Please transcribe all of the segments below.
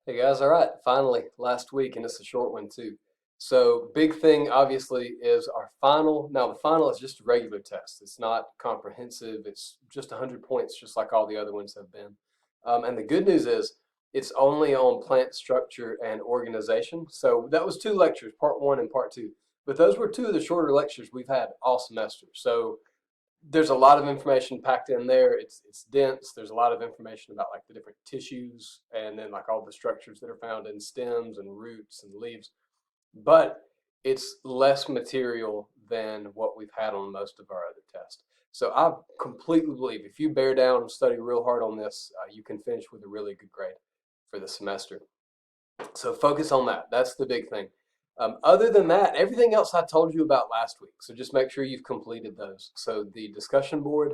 Hey guys, all right, finally, last week, and it's a short one too. So, big thing obviously is our final. Now, the final is just a regular test. It's not comprehensive. It's just 100 points, just like all the other ones have been. And the good news is it's only on plant structure and organization. So, that was two lectures, part one and part two. But those were two of the shorter lectures we've had all semester. So, there's a lot of information packed in there. It's dense. There's a lot of information about like the different tissues and then like all the structures that are found in stems and roots and leaves. But it's less material than what we've had on most of our other tests. So I completely believe if you bear down and study real hard on this, you can finish with a really good grade for the semester. So focus on that. That's the big thing. Other than that, everything else I told you about last week. So just make sure you've completed those. So the discussion board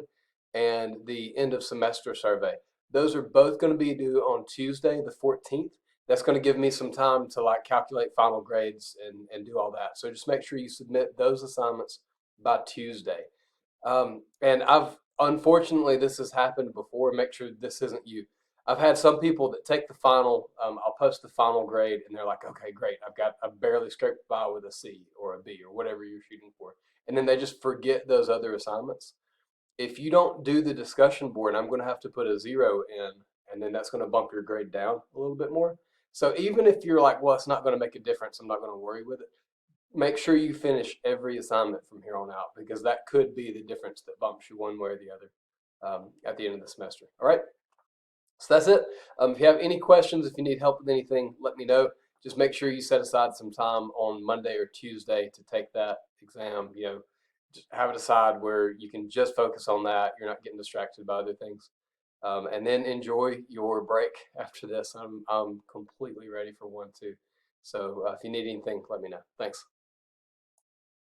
and the end of semester survey. Those are both going to be due on Tuesday, the 14th. That's going to give me some time to like calculate final grades and do all that. So just make sure you submit those assignments by Tuesday. And I've unfortunately this has happened before. Make sure this isn't you. I've had some people that take the final. I'll post the final grade, and they're like, "Okay, great. I barely scraped by with a C or a B or whatever you're shooting for," and then they just forget those other assignments. If you don't do the discussion board, I'm going to have to put a zero in, and then that's going to bump your grade down a little bit more. So even if you're like, "Well, it's not going to make a difference. I'm not going to worry with it," make sure you finish every assignment from here on out because that could be the difference that bumps you one way or the other at the end of the semester. All right. So that's it. If you have any questions, if you need help with anything, let me know. Just make sure you set aside some time on Monday or Tuesday to take that exam. Just have it aside where you can just focus on that. You're not getting distracted by other things. And then enjoy your break after this. I'm completely ready for one too. So if you need anything, let me know. Thanks.